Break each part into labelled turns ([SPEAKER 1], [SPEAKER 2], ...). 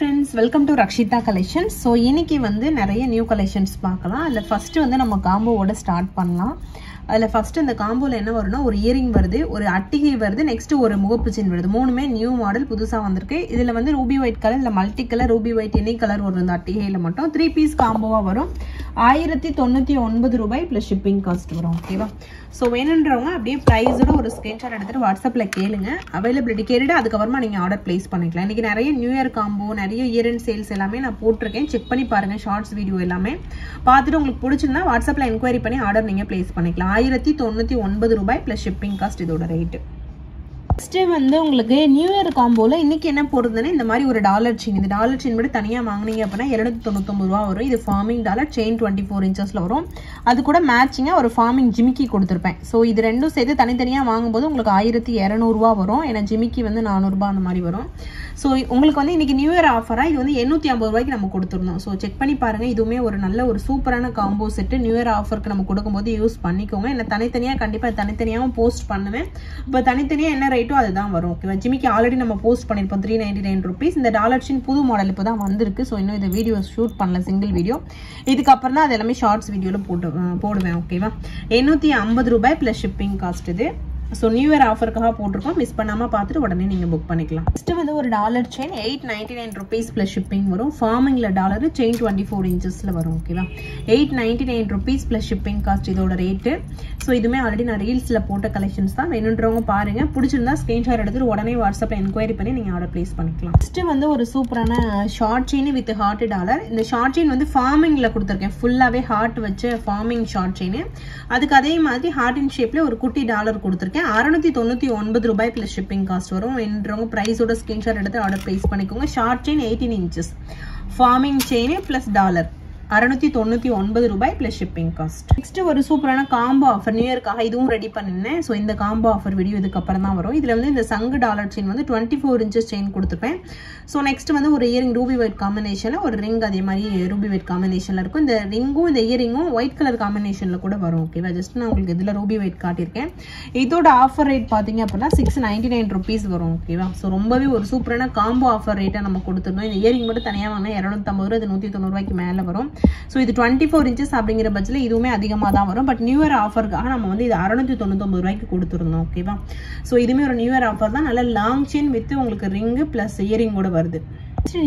[SPEAKER 1] Friends, welcome to Rakshita Collections. So இன்னைக்கு வந்து நிறைய நியூ கலெக்ஷன்ஸ் பார்க்கலாம். அதுல ஃபர்ஸ்ட் வந்து நம்ம காம்போவோட ஸ்டார்ட் பண்ணலாம். அதுல ஃபர்ஸ்ட் இந்த காம்போல என்ன வரும்னா ஒரு இயரிங் வருது, ஒரு அட்டிகை வருது, நெக்ஸ்ட் ஒரு முகப்பு செயின் வருது. மூணுமே நியூ மாடல் புதுசா வந்திருக்கு. இதுல வந்து ரூபி ஒயிட் கலர், இல்ல multi colour, Ruby white any colour வரும். இந்த அட்டிகையில மட்டும் 3 பீஸ் காம்போவா வரும். 1099 ரூபாய் பிளஸ் ஷிப்பிங் காஸ்ட் வரும். ஓகேவா? ஸோ வேணுன்றவங்க அப்படியே ப்ரைஸோட ஒரு ஸ்க்ரீன்ஷாட் எடுத்துட்டு வாட்ஸ்அப்பில் கேளுங்க. அவைலபிலிட்டி கேட்டுட்டு அதுக்கப்புறமா நீங்கள் ஆர்டர் பிளேஸ் பண்ணிக்கலாம். இன்றைக்கி நிறைய நியூ இயர் காம்போ, நிறைய இயர் அண்ட் சேல்ஸ் எல்லாமே நான் போட்டிருக்கேன். செக் பண்ணி பாருங்கள், ஷார்ட்ஸ் வீடியோ எல்லாமே பார்த்துட்டு உங்களுக்கு பிடிச்சிருந்தா வாட்ஸ்அப்பில் என்கொயரி பண்ணி ஆர்டர் நீங்கள் பிளேஸ் பண்ணிக்கலாம். 1099 ரூபாய் ப்ளஸ் ஷிப்பிங் காஸ்ட் இதோட ரேட்டு. நெக்ஸ்ட் வந்து உங்களுக்கு நியூ இயர் காம்போல இன்னைக்கு என்ன போடுறதுன்னா இந்த மாதிரி ஒரு டாலர் செயின். இந்த டாலர் செயின் மட்டும் தனியாக வாங்கினீங்க அப்படின்னா 299 ரூபா வரும். இது ஃபார்மிங் டாலர் செயின் 24 இன்ச்சஸ்ல வரும். அது கூட மேட்சிங்காக ஒரு ஃபார்மிங் ஜிமிக்கி கொடுத்துருப்பேன். ஸோ இது ரெண்டும் சேர்த்து தனித்தனியாக வாங்கும்போது உங்களுக்கு 1200 ரூபா வரும். ஏன்னா ஜிமிக்கி வந்து 400 ரூபா அந்த மாதிரி வரும். ஸோ உங்களுக்கு வந்து இன்னைக்கு நியூ இயர் ஆஃபராக இது வந்து 850 ரூபாய்க்கு நம்ம கொடுத்துருந்தோம். ஸோ செக் பண்ணி பாருங்க. இதுவுமே ஒரு நல்ல ஒரு சூப்பரான காம்போ செட்டு. நியூ இயர் ஆஃபருக்கு நம்ம கொடுக்கும்போது யூஸ் பண்ணிக்கோங்க. என்ன தனித்தனியாக கண்டிப்பாக தனித்தனியாகவும் போஸ்ட் பண்ணுவேன். இப்போ தனித்தனியாக என்ன ரேட்டோ அதுதான் வரும். ஓகேவா? ஜிமிக்கு ஆல்ரெடி நம்ம போஸ்ட் பண்ணிருப்போம் 399 ருபீஸ். இந்த டாலர் செயின் புது மாடல் இப்போ தான் வந்திருக்கு. ஸோ இன்னும் இந்த வீடியோ ஷூட் பண்ணல, சிங்கிள் வீடியோ. இதுக்கப்புறம் தான் அது எல்லாமே ஷார்ட்ஸ் வீடியோவில் போடுவேன். ஓகேவா? 850 ரூபாய் பிளஸ் ஷிப்பிங் காஸ்ட் இது. ஸோ நியூ இயர் ஆஃபருக்காக போட்டிருக்கோம். மிஸ் பண்ணாமல் பார்த்துட்டு உடனே நீங்கள் புக் பண்ணிக்கலாம். நெக்ஸ்ட் வந்து ஒரு dollar chain 899 rupees plus shipping வரும். ஃபார்மிங்கில் டாலர் செயின் 24 இன்ச்சஸில் வரும். ஓகேவா? 899 ருபீஸ் ப்ளஸ் ஷிப்பிங் காஸ்ட் இதோட ரேட்டு. ஸோ இதுவுமே ஆல்ரெடி நான் ரீல்ஸில் போட்ட கலெக்ஷன்ஸ் தான். வேணுன்றவங்க பாருங்கள். பிடிச்சிருந்தா ஸ்க்ரீன்ஷாட் எடுத்துட்டு உடனே வாட்ஸ்அப்பில் என்கொயரி பண்ணி நீங்கள் ஆர்டர் பிளேஸ் பண்ணிக்கலாம். நெக்ஸ்ட் வந்து ஒரு சூப்பரான short chain with heart dollar. இந்த ஷார்ட் செயின் வந்து ஃபார்மிங்கில் கொடுத்துருக்கேன். ஃபுல்லாகவே ஹார்ட் வச்ச ஃபார்மிங் ஷார்ட் செயின். அதுக்கு அதே மாதிரி ஹார்ட் இன் ஷேப்ல ஒரு குட்டி டாலர் கொடுத்துருக்கேன். 699 ரூபாய் பிளஸ் ஷிப்பிங் காஸ்ட் வரும். என்றவங்க பிரைஸோட ஸ்கிரீன்ஷாட் எடுத்து ஆர்டர் பிளேஸ் பண்ணிக்கோங்க. Short chain 18 inches farming chain plus dollar 699 ரூபாய் பிளஸ் ஷிப்பிங் காஸ்ட். நெக்ஸ்ட் ஒரு சூப்பரான காம்போ ஆஃபர் நியூ இயர்க்காக இதுவும் ரெடி பண்ணிருந்தேன். ஸோ இந்த காம்போ ஆஃபர் வீடியோ இதுக்கப்புறம் தான் வரும். இதில் வந்து இந்த சங்கு டாலர் செயின் வந்து 24 இன்ச்சஸ் செயின் கொடுத்துருப்பேன். ஸோ நெக்ஸ்ட் வந்து ஒரு இயரிங் ரூபி ஒயிட் காம்பினேஷனில், ஒரு ரிங் அதே மாதிரி ரூபி ஒயிட் காம்பினேஷனில் இருக்கும். இந்த ரிங்கும் இந்த இயரிங்கும் ஒயிட் கலர் காம்பினேஷனில் கூட வரும். ஓகேவா? ஜஸ்ட் நான் உங்களுக்கு இதில் ரூபி ஒயிட் காட்டியிருக்கேன். இதோட ஆஃபர் ரேட் பார்த்தீங்க அப்படின்னா 699 ருபீஸ் வரும். ஓகேவா? ஸோ ரொம்பவே ஒரு சூப்பரான காம்போ ஆஃபர் ரேட்டாக நம்ம கொடுத்துருந்தோம். இந்த இயரிங் மட்டும் தனியாக வாங்கினா 250 ரூபா, இது 190 ரூபாய்க்கு மேலே வரும். ஸோ இது 24 இன்ச்சஸ் அப்படிங்கிற பட்சத்தில் இதுவுமே அதிகமாக தான் வரும். பட் நியூ இயர் ஆஃபருக்காக நம்ம வந்து இது 699 ரூபாய்க்கு கொடுத்துருந்தோம். ஓகேவா? ஸோ இதுவுமே ஒரு நியூ இயர் ஆஃபர் தான். நல்ல லாங் செயின் வித் உங்களுக்கு ரிங்கு பிளஸ் இயரிங் கூட வருது.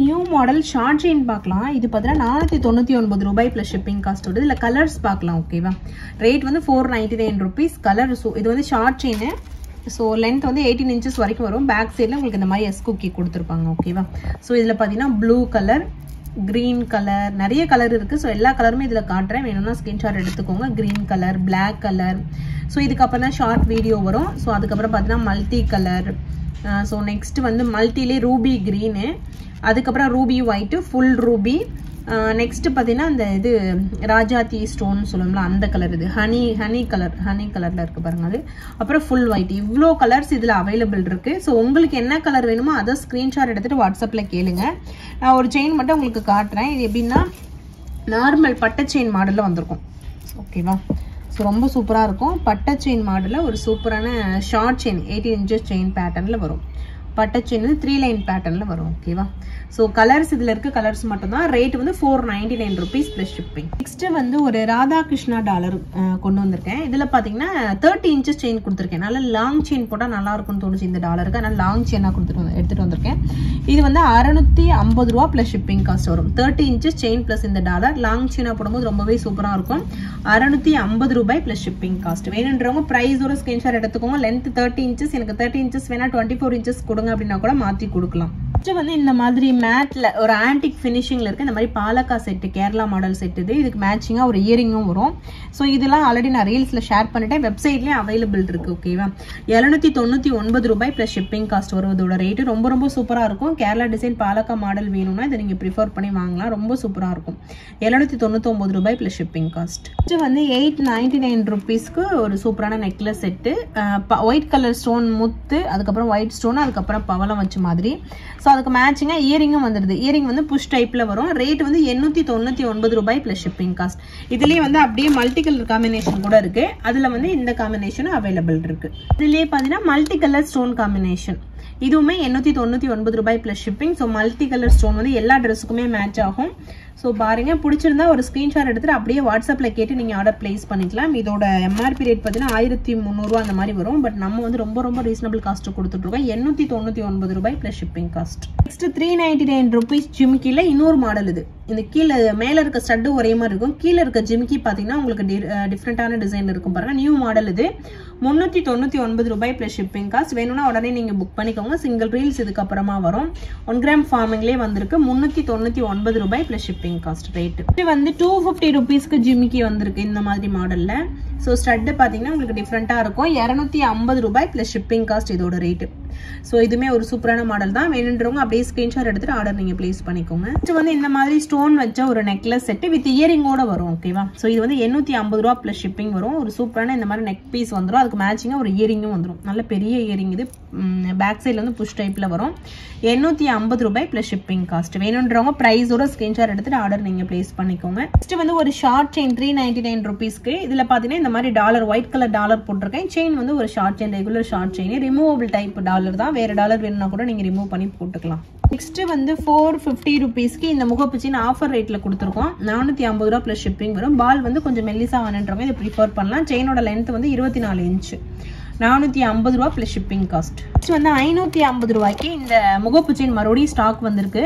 [SPEAKER 1] நியூ மாடல் ஷார்ட் செயின் பார்க்கலாம். இது பார்த்தீங்கன்னா 499 ரூபாய் பிளஸ் ஷிப்பிங் காஸ்ட் வருது. இதில் கலர்ஸ் பார்க்கலாம். ஓகேவா? ரேட் வந்து 499 ருபீஸ். கலர் இது வந்து ஷார்ட் செயின். ஸோ லென்த் வந்து 18 இன்ச்சஸ் வரைக்கும் வரும். பேக் சைடில் உங்களுக்கு இந்த மாதிரி எஸ்குக்கி கொடுத்துருப்பாங்க. ஓகேவா? ஸோ இதில் பார்த்தீங்கன்னா ப்ளூ கலர், கிரீன் கலர், நிறைய கலர் இருக்குது. ஸோ எல்லா கலருமே இதில் காட்டுறேன். வேணும்னா ஸ்கிரீன்ஷாட் எடுத்துக்கோங்க. Green colour, black colour. So இதுக்கப்புறம் தான் ஷார்ட் வீடியோ வரும். ஸோ அதுக்கப்புறம் பார்த்தீங்கன்னா மல்டி கலர். ஸோ நெக்ஸ்ட் வந்து மல்டிலே ரூபி க்ரீனு, அதுக்கப்புறம் Ruby white, full Ruby. Next பார்த்தீங்கன்னா இந்த இது ராஜாத்தி ஸ்டோன் சொல்லுவோம்ல அந்த கலர். இது ஹனி கலரில் இருக்குது பாருங்க அது. அப்புறம் ஃபுல் ஒயிட். இவ்வளோ கலர்ஸ் இதில் அவைலபிள் இருக்குது. ஸோ உங்களுக்கு என்ன கலர் வேணுமோ அதை ஸ்க்ரீன்ஷாட் எடுத்துகிட்டு வாட்ஸ்அப்பில் கேளுங்க. நான் ஒரு செயின் மட்டும் உங்களுக்கு காட்டுறேன். இது எப்படின்னா நார்மல் பட்டை செயின் மாடலில் வந்திருக்கும். ஓகேவா? ஸோ ரொம்ப சூப்பராக இருக்கும். பட்டை செயின் மாடலில் ஒரு சூப்பரான ஷார்ட் செயின் 18 இன்ச்சஸ் செயின் பேட்டர்னில் வரும். பட்டை செயின் வந்து 3 லைன் பேட்டர்னில் வரும். ஓகேவா? ஸோ கலர்ஸ் இதில் இருக்க கலர்ஸ் மட்டும்தான். ரேட் வந்து 499 ருபீஸ் ப்ளஸ் ஷிப்பிங். நெக்ஸ்ட் வந்து ஒரு ராதாகிருஷ்ணா டாலர் கொண்டு வந்திருக்கேன். இதில் பார்த்தீங்கன்னா 30 இன்ச்சஸ் செயின் கொடுத்துருக்கேன். நல்லா லாங் செயின் போட்டால் நல்லா இருக்கும்னு தோணுச்சு இந்த டாலருக்கு. அதனால் லாங் செயினாக எடுத்துகிட்டு வந்திருக்கேன். இது வந்து 650 ரூபா ப்ளஸ் ஷிப்பிங் காஸ்ட் வரும். 30 இன்ச்சஸ் செயின் ப்ளஸ் இந்த டாலர் லாங் செயினாக போடும்போது ரொம்பவே சூப்பராக இருக்கும். 650 ரூபாய் ப்ளஸ் ஷிப்பிங் காஸ்ட். வேணுன்றவங்க ப்ரைஸோட ஸ்கிரீன்ஷாட் எடுத்துக்கோங்க. லென்த் 30 இன்ச்சஸ், எனக்கு 30 இன்ச்சஸ் வேணா 24 இன்ச்சஸ் கொடுங்க அப்படின்னா கூட மாற்றி கொடுக்கலாம். வந்து இந்த மாதிரி மேட்ல ஒரு ஆன்டிக் ஃபினிஷிங்ல இருக்கு. இந்த மாதிரி பாலக்கா செட்டு, கேரளா மாடல் செட். இதுக்கு மேட்சிங்கா ஒரு இயரிங்கும் வரும். ஸோ இதெல்லாம் ஆல்ரெடி நான் ரீல்ஸ்ல ஷேர் பண்ணிட்டேன். வெப்சைட்லயும் அவைலபிள் இருக்கு. ஓகேவா? 799 ரூபாய் பிளஸ் ஷிப்பிங் காஸ்ட் வரும். இதோட ரேட்டு ரொம்ப ரொம்ப சூப்பரா இருக்கும். கேரளா டிசைன் பாலக்கா மாடல் வேணும்னா இதை நீங்க ப்ரிஃபர் பண்ணி வாங்கலாம். ரொம்ப சூப்பரா இருக்கும். 799 ரூபாய் பிளஸ் ஷிப்பிங் காஸ்ட். வந்து 899 ருபீஸ்க்கு ஒரு சூப்பரான necklace set. White colour stone முத்து, அதுக்கப்புறம் ஒயிட் ஸ்டோன், அதுக்கப்புறம் பவளம் வச்ச மாதிரி. ஸோ அதுக்கு மேட்சிங்கா இயரிங்கும் வந்துடுது. இயரிங் வந்து புஷ் டைப்ல வரும். ரேட் வந்து 899 ரூபாய் பிளஸ் ஷிப்பிங் காஸ்ட். இதுலயே வந்து அப்படியே மல்டி கலர் காம்பினேஷன் கூட இருக்கு. அதுல வந்து இந்த காம்பினேஷன் அவைலபிள் இருக்கு. இதுலயே பாத்தீங்கன்னா மல்டி கலர் ஸ்டோன் காம்பினேஷன். இதுவுமே 899 ரூபாய் plus shipping. So multi colour stone வந்து எல்லா ட்ரெஸ்ஸுக்குமே மேட்ச் ஆகும். ஸோ பாருங்க, பிடிச்சிருந்தா ஒரு ஸ்க்ரீன்ஷாட் எடுத்துட்டு அப்படியே வாட்ஸ்அப்பில் கேட்டு நீங்கள் ஆர்டர் பிளேஸ் பண்ணிக்கலாம். இதோட எம்ஆர்பி ரேட் பார்த்தீங்கன்னா 1300 அந்த மாதிரி வரும். பட் நம்ம வந்து ரொம்ப ரீசனபிள் காஸ்ட் கொடுத்துட்ருக்கோம். 899 ரூபாய் plus shipping cost. Next 399 rupees ஜிமிக்கியில் இன்னொரு மாடல். இது இந்த கீழே மேலே இருக்க ஸ்டட்டு ஒரே மாதிரி இருக்கும். கீழே இருக்க ஜிமிக்கி பார்த்தீங்கன்னா உங்களுக்கு டிஃப்ரெண்டான டிசைன் இருக்கும் பாருங்க. நியூ மாடல் இது. 399 ரூபாய் ப்ளஸ் ஷிப்பிங் காஸ்ட். வேணும்னா உடனே நீங்கள் புக் பண்ணிக்கோங்க. சிங்கிள் ரீல்ஸ் இதுக்கப்புறமா வரும். 1 கிராம் ஃபார்மிங்லேயே வந்திருக்கு. 399 ரூபாய் ப்ளஸ் ஷிப்பிங் காஸ்ட் ரேட். இது வந்து 250 ருபீஸ்க்கு ஜிமிக்கி வந்திருக்கு இந்த மாதிரி மாடல்ல. ஸோ ஸ்டட்டு பார்த்தீங்கன்னா உங்களுக்கு டிஃப்ரெண்டாக இருக்கும். 250 ரூபாய் ப்ளஸ் ஷிப்பிங் காஸ்ட் இதோட ரேட்டு. ஸோ இதுவுமே ஒரு சூப்பரான மாடல் தான். வேணுன்றவங்க அப்படியே ஸ்க்ரீன்ஷாட் எடுத்துட்டு ஆர்டர் நீங்கள் பிளேஸ் பண்ணிக்கோங்க. இது வந்து இந்த மாதிரி ஸ்டோன் வச்ச ஒரு நெக்லஸ் செட்டு வித் இயரிங்கோட வரும். ஓகேவா? ஸோ இது வந்து 850 ரூபா ப்ளஸ் ஷிப்பிங் வரும். ஒரு சூப்பரான இந்த மாதிரி நெக் பீஸ் வந்துடும். அதுக்கு மேட்சிங்காக ஒரு இயரிங்கும் வந்துடும். நல்ல பெரிய இயரிங். இது பேக் சைடில் வந்து புஷ் டைப்பில் வரும். 850 ரூபாய் ப்ளஸ் ஷிப்பிங் காஸ்ட். வேணுன்றவங்க ப்ரைஸோட ஸ்க்ரீன்ஷாட் எடுத்துட்டு ஆர்டர் நீங்கள் பிளேஸ் பண்ணிக்கோங்க. நெக்ஸ்ட் வந்து ஒரு ஷார்ட் செயின் 399 ருபீஸ்க்கு. இதில் பார்த்தீங்கன்னா இந்த மாதிரி டாலர், ஒயிட் கலர் டாலர் போட்டிருக்கேன். செயின் வந்து ஒரு short chain, regular short chain. Removable type dollar தான். வேற டாலர் வேணும்னா கூட நீங்கள் ரிமூவ் பண்ணி போட்டுக்கலாம். நெக்ஸ்ட் வந்து 450 ருபீஸ்க்கு இந்த முகப்பு செயின் ஆஃபர் ரேட்ல கொடுத்துருக்கோம். 450 ரூபா ப்ளஸ் ஷிப்பிங் வரும். பால் வந்து கொஞ்சம் மெல்லிசா வேணுன்றவங்க இதை ப்ரிஃபர் பண்ணலாம். செயினோட லென்த் வந்து 24 இன்ச்சு. 450 ரூபா ப்ளஸ் ஷிப்பிங் காஸ்ட். நெக்ஸ்ட் வந்து 550 ரூபாய்க்கு இந்த முகப்பு செயின் மறுபடியும் ஸ்டாக் வந்திருக்கு.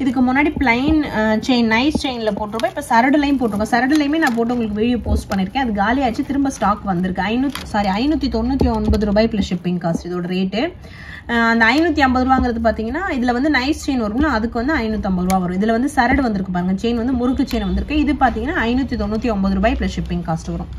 [SPEAKER 1] இதுக்கு முன்னாடி பிளைன் செயின் நைஸ் செயின்ல போட்டிருப்போம். இப்போ சரடுலையும் போட்டிருக்கோம். சரடுலையுமே நான் போட்டு உங்களுக்கு வீடியோ போஸ்ட் பண்ணியிருக்கேன். அது காலி ஆச்சு. திரும்ப ஸ்டாக் வந்திருக்கு. 599 ரூபாய் ப்ளஸ் ஷிப்பிங் காஸ்ட் இதோட ரேட்டு. அந்த 550 ரூபாங்கிறது பார்த்தீங்கன்னா இதில் வந்து நைஸ் செயின் வரும்னா அதுக்கு வந்து 550 ரூபா வரும். இதில் வந்து சரடு வந்திருக்கு பாருங்க. செயின் வந்து முறுக்கு செயின் வந்திருக்கு. இது பார்த்தீங்கன்னா 599 ரூபாய் ப்ளஸ் ஷிப்பிங் காஸ்ட் வரும்.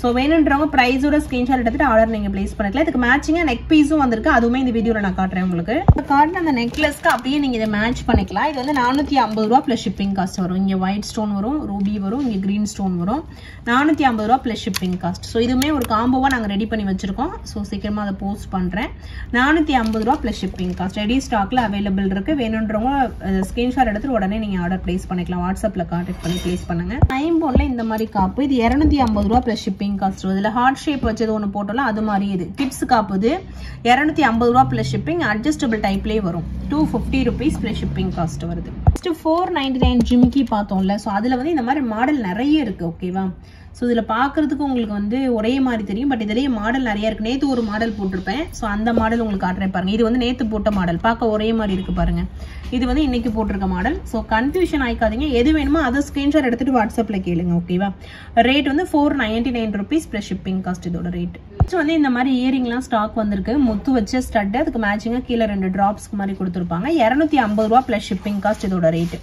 [SPEAKER 1] ஸோ வேணுன்றவங்க ப்ரைஸோட ஸ்க்ரீன்ஷாட் எடுத்துட்டு ஆர்டர் நீங்கள் பிளேஸ் பண்ணிக்கலாம். இதுக்கு மேட்சிங்காக நெக் பீஸும் வந்திருக்கு. அதுவுமே இந்த வீடியோவில் நான் காட்டுறேன் உங்களுக்கு. காட்டின அந்த நெக்லஸ்க்கு அப்படியே நீங்கள் இதை மேட்ச் பண்ணிக்கலாம். இது வந்து 450 ரூபா ப்ளஸ் ஷிப்பிங் காஸ்ட் வரும். இங்கே ஒயிட் ஸ்டோன் வரும், ரூபி வரும், இங்கே க்ரீன் ஸ்டோன் வரும். 450 ரூபா ப்ளஸ் ஷிப்பிங் காஸ்ட். ஸோ இதுவுமே ஒரு காம்போவாக நாங்கள் ரெடி பண்ணி வச்சிருக்கோம். ஸோ சீக்கிரமாக அதை போஸ்ட் பண்ணுறேன். 450 ரூபா ப்ளஸ் ஷிப்பிங் காஸ்ட் ரெடி ஸ்டாக்ல அவைலபிள் இருக்கு. வேணுன்றவங்க ஸ்க்ரீன்ஷாட் எடுத்துட்டு உடனே நீங்கள் ஆர்டர் பிளேஸ் பண்ணிக்கலாம். வாட்ஸ்அப்பில் கான்டாக்ட் பண்ணி பிளேஸ் பண்ணுங்க. ஐம்போன்ல இந்த மாதிரி காப்பு. இது 250 ரூபா ப்ளஸ் ஷிப்பிங் காஸ்ட். இதில் ஹார்ட் ஷேப் வச்சது ஒன்று போட்டோம்ல அது மாதிரி. இது கிட்ஸ் காப்பு. இது 250 ரூபா ப்ளஸ் ஷிப்பிங். அட்ஜஸ்டபிள் டைப்லேயே வரும். 250 ருபீஸ் ப்ளஸ் ஷிப்பிங் காஸ்ட் வருது. நெக்ஸ்ட் 499 ஜிமிக்கி பார்த்தோம்ல. ஸோ அதில் வந்து இந்த மாதிரி மாடல் நிறைய இருக்கு. ஓகேவா? ஸோ இதில் பார்க்குறதுக்கு உங்களுக்கு வந்து ஒரே மாதிரி தெரியும். பட் இதுலேயே மாடல் நிறைய இருக்குது. நேற்று ஒரு மாடல் போட்டிருப்பேன். ஸோ அந்த மாடல் உங்களுக்கு காட்டுறேன் பாருங்கள். இது வந்து நேற்று போட்ட மாடல். பார்க்க ஒரே மாதிரி இருக்குது பாருங்கள். இது வந்து இன்னைக்கு போட்டிருக்க மாடல். So confusion ஆயிக்காதீங்க. எது வேணுமோ அதை ஸ்க்ரீன்ஷாட் எடுத்துகிட்டு வாட்ஸ்அப்பில் கேளுங்க. ஓகேவா? ரேட் வந்து 499 ருபீஸ் ப்ளஸ் ஷிப்பிங் காஸ்ட் இதோட ரேட். நெக்ஸ்ட் வந்து இந்த மாதிரி இயரிங்லாம் ஸ்டாக் வந்திருக்கு. முத்து வச்ச ஸ்டட். அதுக்கு மேட்சிங்காக கீழே 2 ட்ராப்ஸ்க்கு மாதிரி கொடுத்துருப்பாங்க. 250 ரூபா ப்ளஸ் ஷிப்பிங் காஸ்ட் இதோட ரேட்.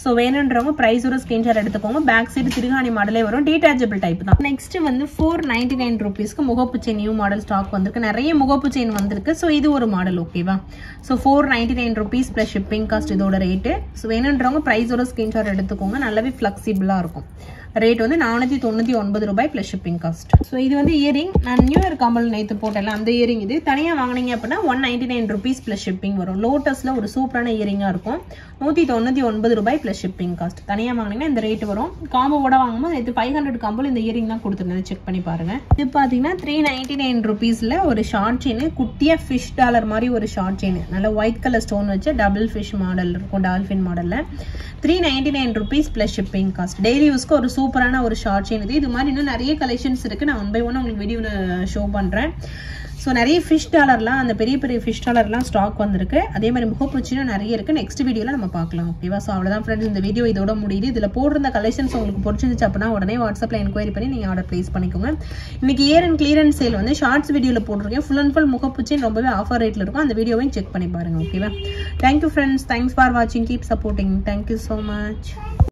[SPEAKER 1] ஸோ வேணுன்றவங்க ப்ரைஸோட ஸ்க்ரீன்ஷாட் எடுத்துக்கோங்க. பேக் சைடு திருகாணி மாடலே வரும். டீட்டாச்சபிள் டைப் தான். நெக்ஸ்ட் வந்து 499 ருபீஸ்க்கு முகப்பு செயின் நியூ மாடல் ஸ்டாக் வந்திருக்கு. நிறைய முகப்பு செயின் வந்திருக்கு. ஸோ இது ஒரு மாடல். ஓகேவா? So 499 rupees plus shipping cost இதோட ரேட்டு. ஸோ வேணுன்றவங்க ப்ரைஸோட ஸ்க்ரீன்ஷாட் எடுத்துக்கோங்க. நல்லாவே ஃப்ளெக்சிபிளாக இருக்கும். ரேட் வந்து 499 ரூபாய் ப்ளஸ் ஷிப்பிங் காஸ்ட். ஸோ இது வந்து இயரிங். நான் நியூ இயர் காம்பல் நேற்று போட்டேன் அந்த இயரிங். இது தனியாக வாங்கினீங்க அப்படின்னா 199 ருபீஸ் ப்ளஸ் ஷிப்பிங் வரும். லோட்டஸில் ஒரு சூப்பரான இயரிங்காக இருக்கும். 199 ரூபாய் ப்ளஸ் ஷிப்பிங் காஸ்ட். தனியாக வாங்கினீங்கன்னா இந்த ரேட் வரும். காம்போவோட வாங்கும்போது நேற்று 500 காம்போல இந்த இயரிங் தான் கொடுத்துருந்தது. செக் பண்ணி பாருங்க. இது பார்த்தீங்கன்னா 399 ருபீஸில் ஒரு ஷார்ட் செயின். குட்டியாக ஃபிஷ் டாலர் மாதிரி ஒரு ஷார்ட் செயின். நல்ல ஒயிட் கலர் ஸ்டோன் வச்சு டபுள் ஃபிஷ் மாடல் இருக்கும். டால்ஃபின் மாடலில் 399 rupees plus shipping cost. Daily யூஸ்க்கு ஒரு சூப்பரான ஒரு ஷார்ட் செயின். இது மாதிரி இன்னும் நிறைய கலெக்ஷன்ஸ் இருக்குது. நான் 1 by 1 உங்களுக்கு வீடியோவில் ஷோ பண்ணுறேன். ஸோ நிறைய ஃபிஷ் டாலர்லாம் அந்த பெரிய பெரிய ஃபிஷ் டாலர்லாம் ஸ்டாக் வந்திருக்கு. அதே மாதிரி முகப்பூச்சியும் நிறைய இருக்குது. நெக்ஸ்ட் வீடியோவில் நம்ம பார்க்கலாம். ஓகேவா? ஸோ அவ்வளோதான் ஃப்ரெண்ட்ஸ். இந்த வீடியோ இதோட முடியுது. இதில் போடுற கலெக்ஷன்ஸ் உங்களுக்கு பிடிச்சிருந்துச்சு அப்படின்னா உடனே வாட்ஸ்அப்பில் என்கொயரி பண்ணி நீங்கள் ஆர்டர் பிளேஸ் பண்ணிக்கோங்க. இன்னைக்கு இயர் அண்ட் கிளியரன்ஸ் சேல் வந்து ஷார்ட்ஸ் வீடியோவில் போட்டிருக்கேன். ஃபுல் அண்ட் ஃபுல் முகப்பூச்சி ரொம்பவே ஆஃபர் ரேட்டில் இருக்கும். அந்த வீடியோவையும் செக் பண்ணி பாருங்கள். ஓகேவா? Thank you friends. தேங்க்ஸ் ஃபார் வாட்சிங். Keep supporting. Thank you so much.